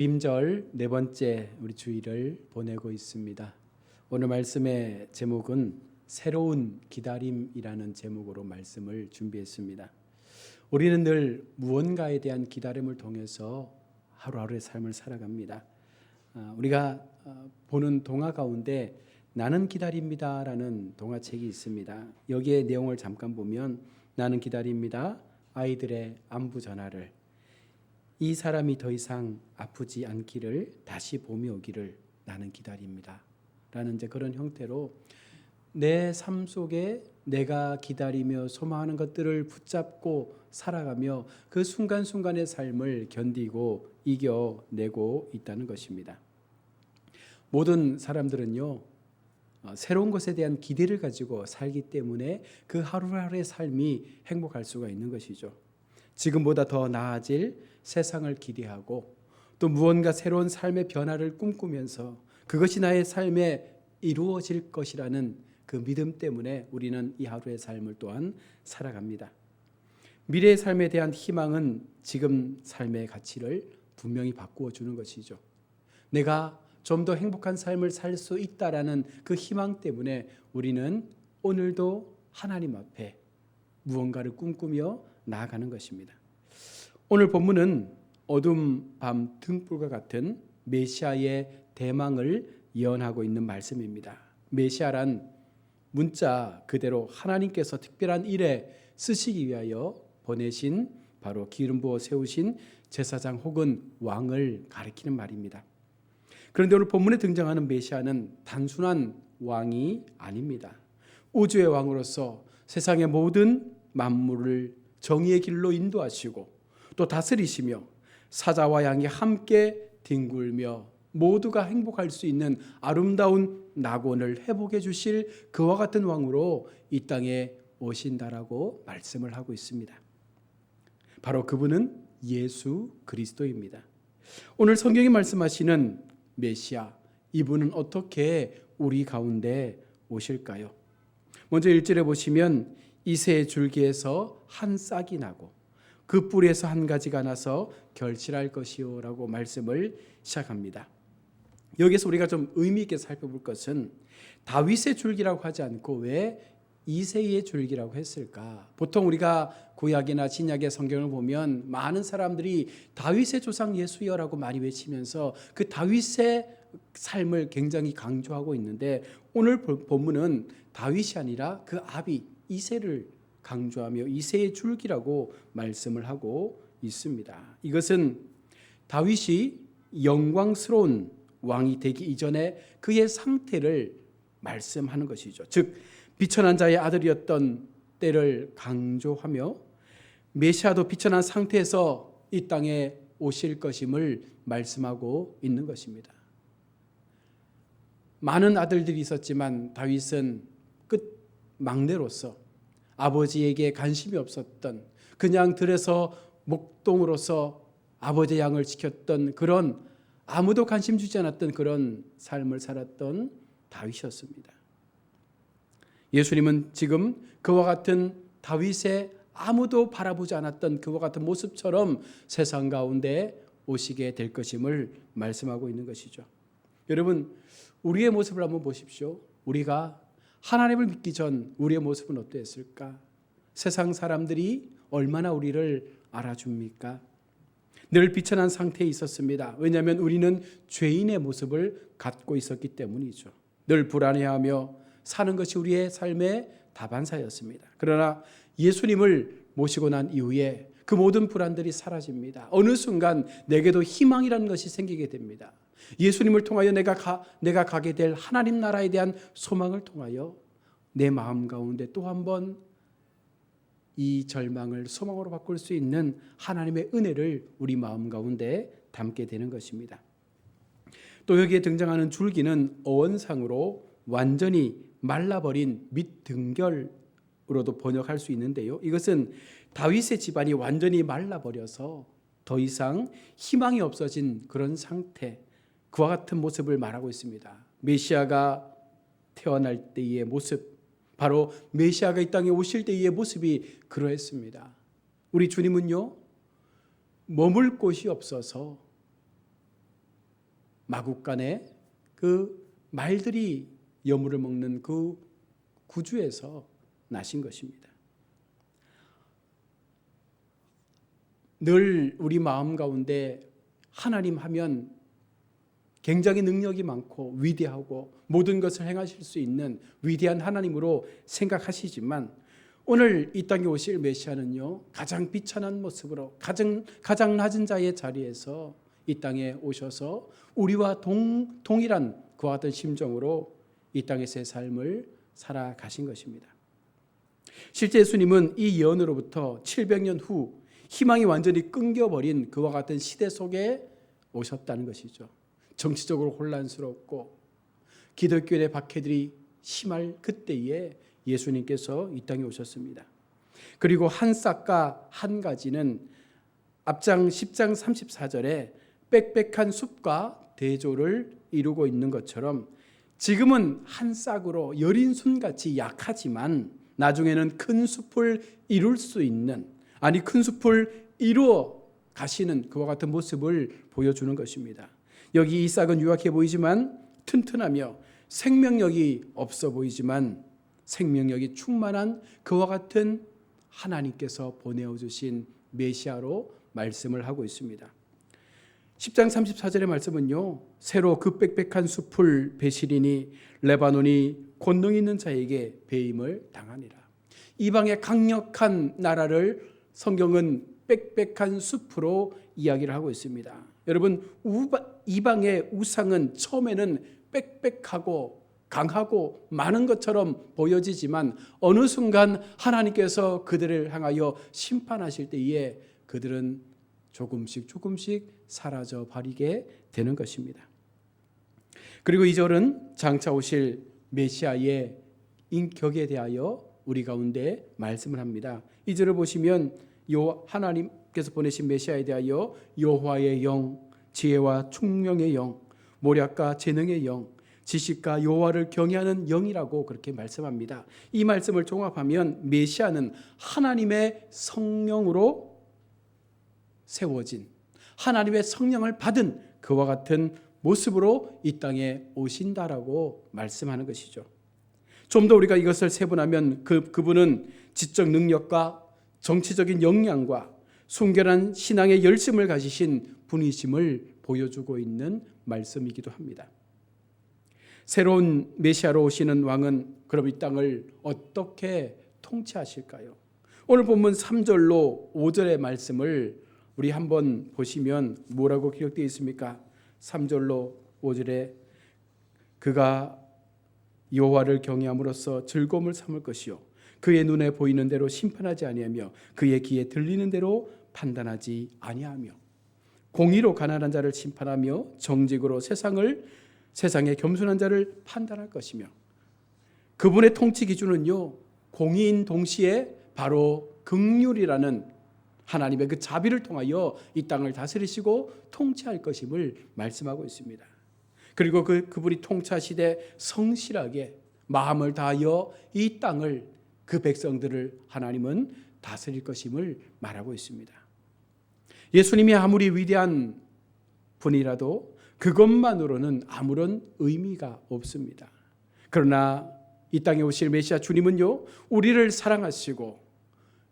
임절 네 번째 우리 주일을 보내고 있습니다. 오늘 말씀의 제목은 새로운 기다림이라는 제목으로 말씀을 준비했습니다. 우리는 늘 무언가에 대한 기다림을 통해서 하루하루의 삶을 살아갑니다. 우리가 보는 동화 가운데 나는 기다립니다라는 동화책이 있습니다. 여기에 내용을 잠깐 보면 나는 기다립니다. 아이들의 안부 전화를, 이 사람이 더 이상 아프지 않기를, 다시 봄이 오기를 나는 기다립니다 라는 이제 그런 형태로 내 삶 속에 내가 기다리며 소망하는 것들을 붙잡고 살아가며 그 순간순간의 삶을 견디고 이겨내고 있다는 것입니다. 모든 사람들은요, 새로운 것에 대한 기대를 가지고 살기 때문에 그 하루하루의 삶이 행복할 수가 있는 것이죠. 지금보다 더 나아질 세상을 기대하고 또 무언가 새로운 삶의 변화를 꿈꾸면서 그것이 나의 삶에 이루어질 것이라는 그 믿음 때문에 우리는 이 하루의 삶을 또한 살아갑니다. 미래의 삶에 대한 희망은 지금 삶의 가치를 분명히 바꾸어 주는 것이죠. 내가 좀 더 행복한 삶을 살 수 있다라는 그 희망 때문에 우리는 오늘도 하나님 앞에 무언가를 꿈꾸며 나아가는 것입니다. 오늘 본문은 어둠 밤 등불과 같은 메시아의 대망을 예언하고 있는 말씀입니다. 메시아란 문자 그대로 하나님께서 특별한 일에 쓰시기 위하여 보내신, 바로 기름 부어 세우신 제사장 혹은 왕을 가리키는 말입니다. 그런데 오늘 본문에 등장하는 메시아는 단순한 왕이 아닙니다. 우주의 왕으로서 세상의 모든 만물을 정의의 길로 인도하시고 또 다스리시며 사자와 양이 함께 뒹굴며 모두가 행복할 수 있는 아름다운 낙원을 회복해 주실 그와 같은 왕으로 이 땅에 오신다라고 말씀을 하고 있습니다. 바로 그분은 예수 그리스도입니다. 오늘 성경이 말씀하시는 메시아, 이분은 어떻게 우리 가운데 오실까요? 먼저 1절에 보시면 이새의 줄기에서 한 싹이 나고 그 뿌리에서 한 가지가 나서 결실할 것이요 라고 말씀을 시작합니다. 여기서 우리가 좀 의미 있게 살펴볼 것은 다윗의 줄기라고 하지 않고 왜 이새의 줄기라고 했을까? 보통 우리가 구약이나 신약의 성경을 보면 많은 사람들이 다윗의 조상 예수여라고 많이 외치면서 그 다윗의 삶을 굉장히 강조하고 있는데 오늘 본문은 다윗이 아니라 그 아비 이새를 강조하며 이새의 줄기라고 말씀을 하고 있습니다. 이것은 다윗이 영광스러운 왕이 되기 이전에 그의 상태를 말씀하는 것이죠. 즉 비천한 자의 아들이었던 때를 강조하며 메시아도 비천한 상태에서 이 땅에 오실 것임을 말씀하고 있는 것입니다. 많은 아들들이 있었지만 다윗은 끝 막내로서 아버지에게 관심이 없었던, 그냥 들에서 목동으로서 아버지의 양을 지켰던 그런, 아무도 관심 주지 않았던 그런 삶을 살았던 다윗이었습니다. 예수님은 지금 그와 같은 다윗의 아무도 바라보지 않았던 그와 같은 모습처럼 세상 가운데 오시게 될 것임을 말씀하고 있는 것이죠. 여러분, 우리의 모습을 한번 보십시오. 우리가 하나님을 믿기 전 우리의 모습은 어땠을까? 세상 사람들이 얼마나 우리를 알아줍니까? 늘 비천한 상태에 있었습니다. 왜냐하면 우리는 죄인의 모습을 갖고 있었기 때문이죠. 늘 불안해하며 사는 것이 우리의 삶의 다반사였습니다. 그러나 예수님을 모시고 난 이후에 그 모든 불안들이 사라집니다. 어느 순간 내게도 희망이라는 것이 생기게 됩니다. 예수님을 통하여 내가 가게 될 하나님 나라에 대한 소망을 통하여 내 마음 가운데 또 한 번 이 절망을 소망으로 바꿀 수 있는 하나님의 은혜를 우리 마음 가운데 담게 되는 것입니다. 또 여기에 등장하는 줄기는 어원상으로 완전히 말라버린 밑등결로도 번역할 수 있는데요. 이것은 다윗의 집안이 완전히 말라버려서 더 이상 희망이 없어진 그런 상태, 그와 같은 모습을 말하고 있습니다. 메시아가 태어날 때의 모습, 바로 메시아가 이 땅에 오실 때의 모습이 그러했습니다. 우리 주님은요, 머물 곳이 없어서 마국간에 그 말들이 여물을 먹는 그 구주에서 나신 것입니다. 늘 우리 마음 가운데 하나님 하면 굉장히 능력이 많고 위대하고 모든 것을 행하실 수 있는 위대한 하나님으로 생각하시지만 오늘 이 땅에 오실 메시아는요, 가장 비천한 모습으로 가장 낮은 자의 자리에서 이 땅에 오셔서 우리와 동일한 그와 같은 심정으로 이 땅에서의 삶을 살아가신 것입니다. 실제 예수님은 이 예언으로부터 700년 후 희망이 완전히 끊겨버린 그와 같은 시대 속에 오셨다는 것이죠. 정치적으로 혼란스럽고 기독교의 박해들이 심할 그때에 예수님께서 이 땅에 오셨습니다. 그리고 한 싹과 한 가지는 앞장 10장 34절에 빽빽한 숲과 대조를 이루고 있는 것처럼 지금은 한 싹으로 여린 순같이 약하지만 나중에는 큰 숲을 이룰 수 있는, 아니 큰 숲을 이루어 가시는 그와 같은 모습을 보여주는 것입니다. 여기 이 싹은 유약해 보이지만 튼튼하며 생명력이 없어 보이지만 생명력이 충만한 그와 같은 하나님께서 보내어 주신 메시아로 말씀을 하고 있습니다. 10장 34절의 말씀은요, 새로 그 빽빽한 숲을 베시리니 레바논이 권능 있는 자에게 배임을 당하니라. 이방의 강력한 나라를 성경은 빽빽한 숲으로 이야기를 하고 있습니다. 여러분, 이방의 우상은 처음에는 빽빽하고 강하고 많은 것처럼 보여지지만 어느 순간 하나님께서 그들을 향하여 심판하실 때에 그들은 조금씩 사라져 버리게 되는 것입니다. 그리고 이 절은 장차 오실 메시아의 인격에 대하여 우리 가운데 말씀을 합니다. 이 절을 보시면 하나님께서 보내신 메시아에 대하여 여호와의 영, 지혜와 총명의 영, 모략과 재능의 영, 지식과 여호와를 경외하는 영이라고 그렇게 말씀합니다. 이 말씀을 종합하면 메시아는 하나님의 성령으로 세워진, 하나님의 성령을 받은 그와 같은 모습으로 이 땅에 오신다라고 말씀하는 것이죠. 좀 더 우리가 이것을 세분하면 그분은 지적 능력과 정치적인 역량과 순결한 신앙의 열심을 가지신 분이심을 보여주고 있는 말씀이기도 합니다. 새로운 메시아로 오시는 왕은 그럼 이 땅을 어떻게 통치하실까요? 오늘 본문 3절로 5절의 말씀을 우리 한번 보시면 뭐라고 기록되어 있습니까? 3절로 5절에 그가 여호와를 경외함으로써 즐거움을 삼을 것이요 그의 눈에 보이는 대로 심판하지 아니하며 그의 귀에 들리는 대로 판단하지 아니하며 공의로 가난한 자를 심판하며 정직으로 세상의 겸손한 자를 판단할 것이며 그분의 통치 기준은요 공의인 동시에 바로 긍휼이라는 하나님의 그 자비를 통하여 이 땅을 다스리시고 통치할 것임을 말씀하고 있습니다. 그리고 그분이 통치하시되 성실하게 마음을 다하여 이 땅을 그 백성들을 하나님은 다스릴 것임을 말하고 있습니다. 예수님이 아무리 위대한 분이라도 그것만으로는 아무런 의미가 없습니다. 그러나 이 땅에 오실 메시아 주님은요 우리를 사랑하시고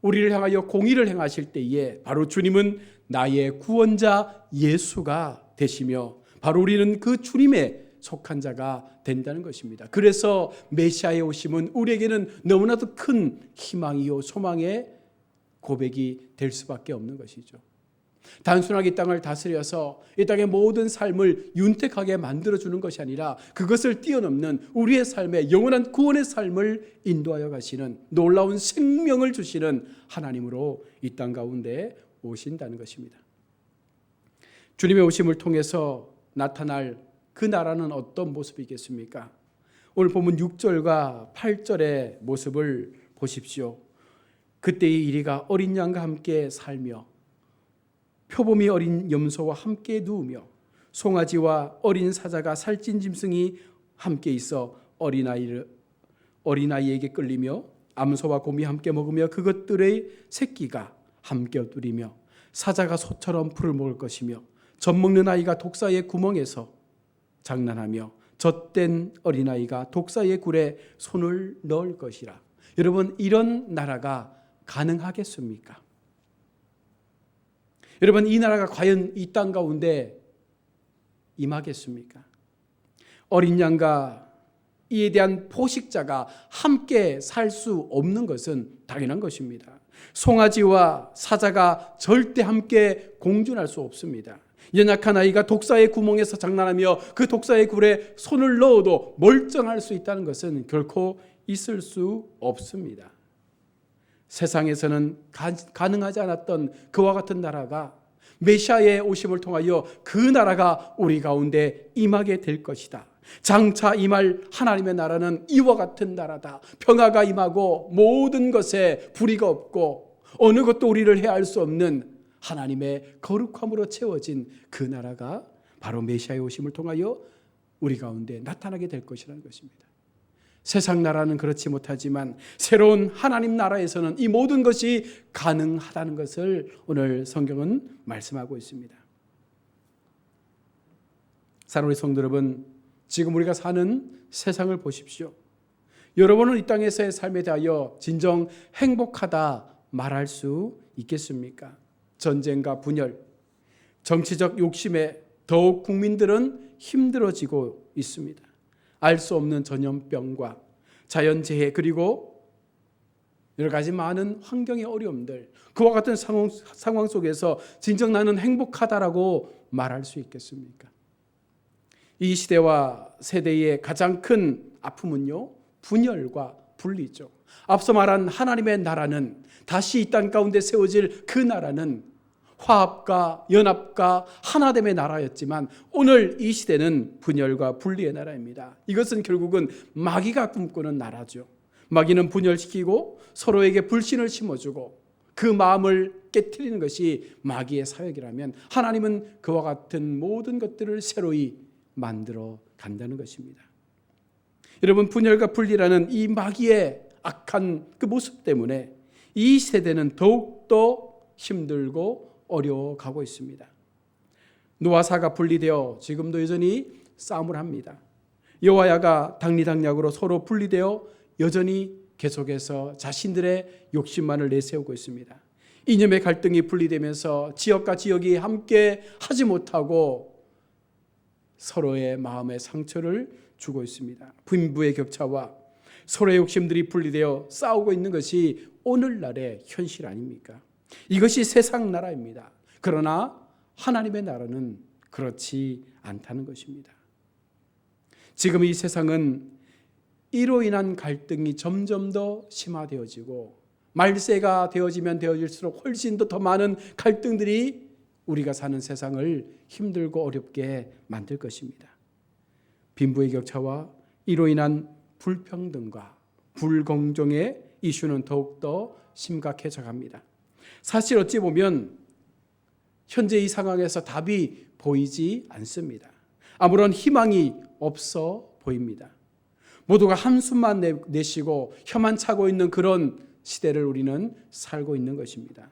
우리를 향하여 공의를 행하실 때에 바로 주님은 나의 구원자 예수가 되시며 바로 우리는 그 주님의 속한 자가 된다는 것입니다. 그래서 메시아의 오심은 우리에게는 너무나도 큰 희망이요 소망의 고백이 될 수밖에 없는 것이죠. 단순하게 이 땅을 다스려서 이 땅의 모든 삶을 윤택하게 만들어주는 것이 아니라 그것을 뛰어넘는 우리의 삶의 영원한 구원의 삶을 인도하여 가시는 놀라운 생명을 주시는 하나님으로 이 땅 가운데 오신다는 것입니다. 주님의 오심을 통해서 나타날 그 나라는 어떤 모습이겠습니까? 오늘 보면 6절과 8절의 모습을 보십시오. 그때의 이리가 어린 양과 함께 살며 표범이 어린 염소와 함께 누우며 송아지와 어린 사자가 살찐 짐승이 함께 있어 어린아이에게 끌리며 암소와 곰이 함께 먹으며 그것들의 새끼가 함께 엎드리며 사자가 소처럼 풀을 먹을 것이며 젖먹는 아이가 독사의 구멍에서 장난하며 젖된 어린아이가 독사의 굴에 손을 넣을 것이라. 여러분, 이런 나라가 가능하겠습니까? 여러분, 이 나라가 과연 이 땅 가운데 임하겠습니까? 어린 양과 이에 대한 포식자가 함께 살 수 없는 것은 당연한 것입니다. 송아지와 사자가 절대 함께 공존할 수 없습니다. 연약한 아이가 독사의 구멍에서 장난하며 그 독사의 굴에 손을 넣어도 멀쩡할 수 있다는 것은 결코 있을 수 없습니다. 세상에서는 가능하지 않았던 그와 같은 나라가 메시아의 오심을 통하여 그 나라가 우리 가운데 임하게 될 것이다. 장차 임할 하나님의 나라는 이와 같은 나라다. 평화가 임하고 모든 것에 불의가 없고 어느 것도 우리를 해할 수 없는 하나님의 거룩함으로 채워진 그 나라가 바로 메시아의 오심을 통하여 우리 가운데 나타나게 될 것이라는 것입니다. 세상 나라는 그렇지 못하지만 새로운 하나님 나라에서는 이 모든 것이 가능하다는 것을 오늘 성경은 말씀하고 있습니다. 사랑하는 성도 여러분, 지금 우리가 사는 세상을 보십시오. 여러분은 이 땅에서의 삶에 대하여 진정 행복하다 말할 수 있겠습니까? 전쟁과 분열, 정치적 욕심에 더욱 국민들은 힘들어지고 있습니다. 알 수 없는 전염병과 자연재해, 그리고 여러 가지 많은 환경의 어려움들, 그와 같은 상황 속에서 진정 나는 행복하다라고 말할 수 있겠습니까? 이 시대와 세대의 가장 큰 아픔은요, 분열과 분리죠. 앞서 말한 하나님의 나라는, 다시 이 땅 가운데 세워질 그 나라는 화합과 연합과 하나됨의 나라였지만 오늘 이 시대는 분열과 분리의 나라입니다. 이것은 결국은 마귀가 꿈꾸는 나라죠. 마귀는 분열시키고 서로에게 불신을 심어주고 그 마음을 깨트리는 것이 마귀의 사역이라면, 하나님은 그와 같은 모든 것들을 새로이 만들어 간다는 것입니다. 여러분, 분열과 분리라는 이 마귀의 악한 그 모습 때문에 이 세대는 더욱더 힘들고 어려워가고 있습니다. 노아사가 분리되어 지금도 여전히 싸움을 합니다. 여호와야가 당리당략으로 서로 분리되어 여전히 계속해서 자신들의 욕심만을 내세우고 있습니다. 이념의 갈등이 분리되면서 지역과 지역이 함께 하지 못하고 서로의 마음의 상처를 주고 있습니다. 빈부의 격차와 서로의 욕심들이 분리되어 싸우고 있는 것이 오늘날의 현실 아닙니까? 이것이 세상 나라입니다. 그러나 하나님의 나라는 그렇지 않다는 것입니다. 지금 이 세상은 이로 인한 갈등이 점점 더 심화되어지고 말세가 되어지면 되어질수록 훨씬 더 많은 갈등들이 우리가 사는 세상을 힘들고 어렵게 만들 것입니다. 빈부의 격차와 이로 인한 불평등과 불공정의 이슈는 더욱더 심각해져 갑니다. 사실 어찌 보면 현재 이 상황에서 답이 보이지 않습니다. 아무런 희망이 없어 보입니다. 모두가 한숨만 내쉬고 혀만 차고 있는 그런 시대를 우리는 살고 있는 것입니다.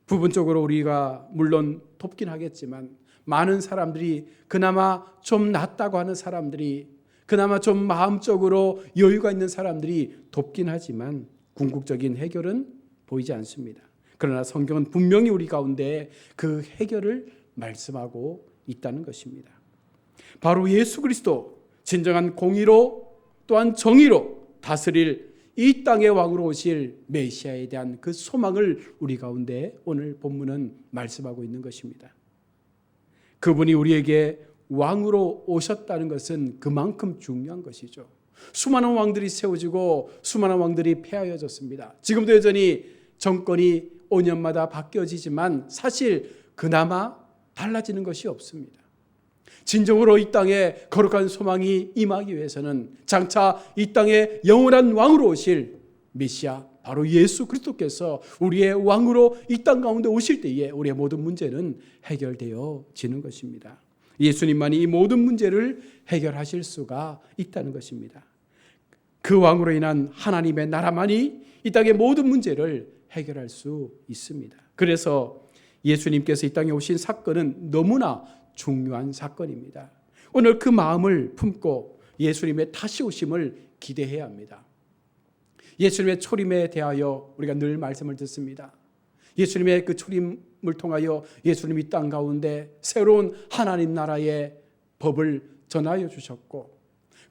부분적으로 우리가 물론 돕긴 하겠지만 많은 사람들이, 그나마 좀 낫다고 하는 사람들이, 그나마 좀 마음적으로 여유가 있는 사람들이 돕긴 하지만 궁극적인 해결은 보이지 않습니다. 그러나 성경은 분명히 우리 가운데 그 해결을 말씀하고 있다는 것입니다. 바로 예수 그리스도, 진정한 공의로 또한 정의로 다스릴 이 땅의 왕으로 오실 메시아에 대한 그 소망을 우리 가운데 오늘 본문은 말씀하고 있는 것입니다. 그분이 우리에게 왕으로 오셨다는 것은 그만큼 중요한 것이죠. 수많은 왕들이 세워지고 수많은 왕들이 폐하여졌습니다. 지금도 여전히 정권이 5년마다 바뀌어지지만 사실 그나마 달라지는 것이 없습니다. 진정으로 이 땅에 거룩한 소망이 임하기 위해서는 장차 이 땅에 영원한 왕으로 오실 메시아, 바로 예수 그리스도께서 우리의 왕으로 이 땅 가운데 오실 때에 우리의 모든 문제는 해결되어지는 것입니다. 예수님만이 이 모든 문제를 해결하실 수가 있다는 것입니다. 그 왕으로 인한 하나님의 나라만이 이 땅의 모든 문제를 해결할 수 있습니다. 그래서 예수님께서 이 땅에 오신 사건은 너무나 중요한 사건입니다. 오늘 그 마음을 품고 예수님의 다시 오심을 기대해야 합니다. 예수님의 초림에 대하여 우리가 늘 말씀을 듣습니다. 예수님의 그 초림을 통하여 예수님이 땅 가운데 새로운 하나님 나라의 법을 전하여 주셨고,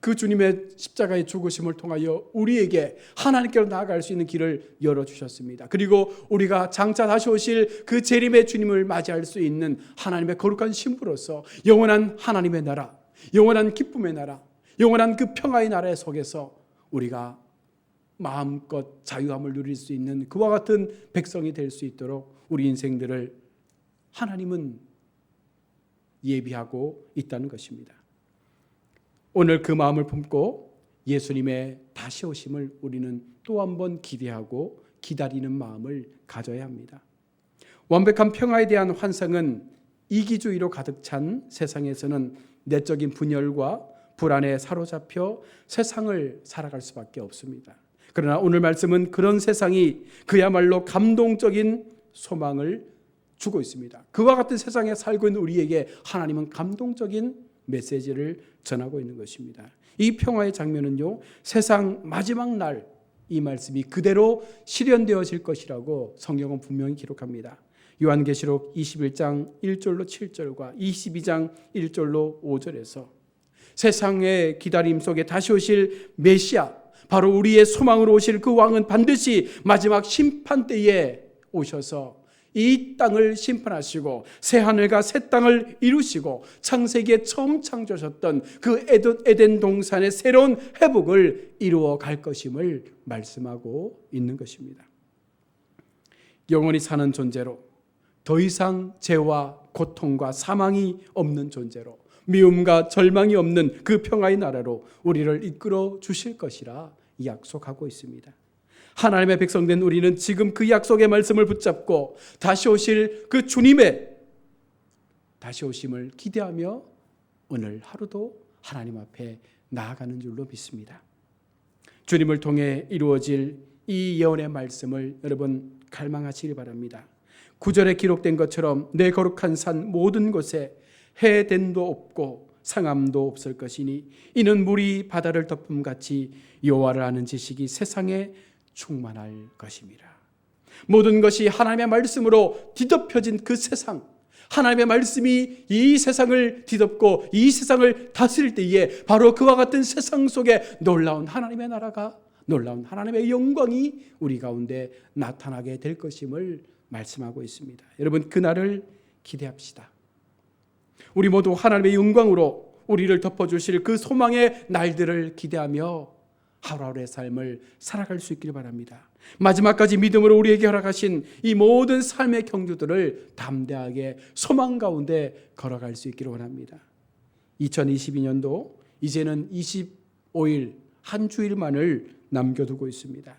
그 주님의 십자가의 죽으심을 통하여 우리에게 하나님께로 나아갈 수 있는 길을 열어주셨습니다. 그리고 우리가 장차 다시 오실 그 재림의 주님을 맞이할 수 있는 하나님의 거룩한 신부로서 영원한 하나님의 나라, 영원한 기쁨의 나라, 영원한 그 평화의 나라 속에서 우리가 마음껏 자유함을 누릴 수 있는 그와 같은 백성이 될 수 있도록 우리 인생들을 하나님은 예비하고 있다는 것입니다. 오늘 그 마음을 품고 예수님의 다시 오심을 우리는 또 한 번 기대하고 기다리는 마음을 가져야 합니다. 완벽한 평화에 대한 환상은 이기주의로 가득 찬 세상에서는 내적인 분열과 불안에 사로잡혀 세상을 살아갈 수밖에 없습니다. 그러나 오늘 말씀은 그런 세상이 그야말로 감동적인 소망을 주고 있습니다. 그와 같은 세상에 살고 있는 우리에게 하나님은 감동적인 메시지를 전하고 있는 것입니다. 이 평화의 장면은요, 세상 마지막 날 이 말씀이 그대로 실현되어질 것이라고 성경은 분명히 기록합니다. 요한계시록 21장 1절로 7절과 22장 1절로 5절에서 세상의 기다림 속에 다시 오실 메시아, 바로 우리의 소망으로 오실 그 왕은 반드시 마지막 심판 때에 오셔서 이 땅을 심판하시고 새 하늘과 새 땅을 이루시고 창세기에 처음 창조하셨던 그 에덴 동산의 새로운 회복을 이루어 갈 것임을 말씀하고 있는 것입니다. 영원히 사는 존재로, 더 이상 죄와 고통과 사망이 없는 존재로, 미움과 절망이 없는 그 평화의 나라로 우리를 이끌어 주실 것이라 약속하고 있습니다. 하나님의 백성된 우리는 지금 그 약속의 말씀을 붙잡고 다시 오실 그 주님의 다시 오심을 기대하며 오늘 하루도 하나님 앞에 나아가는 줄로 믿습니다. 주님을 통해 이루어질 이 예언의 말씀을 여러분 갈망하시길 바랍니다. 9절에 기록된 것처럼 내 거룩한 산 모든 곳에 해됨도 없고 상함도 없을 것이니 이는 물이 바다를 덮음같이 여호와를 아는 지식이 세상에 충만할 것입니다. 모든 것이 하나님의 말씀으로 뒤덮여진 그 세상, 하나님의 말씀이 이 세상을 뒤덮고 이 세상을 다스릴 때에 바로 그와 같은 세상 속에 놀라운 하나님의 나라가, 놀라운 하나님의 영광이 우리 가운데 나타나게 될 것임을 말씀하고 있습니다. 여러분, 그날을 기대합시다. 우리 모두 하나님의 영광으로 우리를 덮어주실 그 소망의 날들을 기대하며 하루하루의 삶을 살아갈 수 있기를 바랍니다. 마지막까지 믿음으로 우리에게 허락하신 이 모든 삶의 경주들을 담대하게 소망 가운데 걸어갈 수 있기를 원합니다. 2022년도 이제는 25일 한 주일만을 남겨두고 있습니다.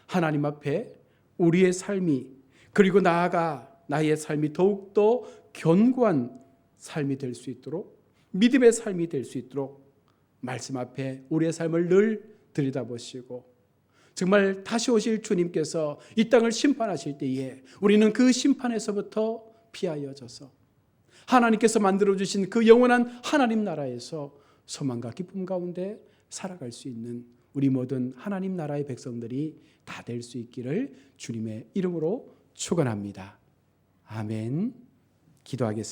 하나님 앞에 우리의 삶이, 그리고 나아가 나의 삶이 더욱더 견고한 삶이 될 수 있도록, 믿음의 삶이 될 수 있도록 말씀 앞에 우리의 삶을 늘 들여다보시고 정말 다시 오실 주님께서 이 땅을 심판하실 때에 우리는 그 심판에서부터 피하여져서 하나님께서 만들어주신 그 영원한 하나님 나라에서 소망과 기쁨 가운데 살아갈 수 있는 우리 모든 하나님 나라의 백성들이 다 될 수 있기를 주님의 이름으로 축원합니다. 아멘. 기도하겠습니다.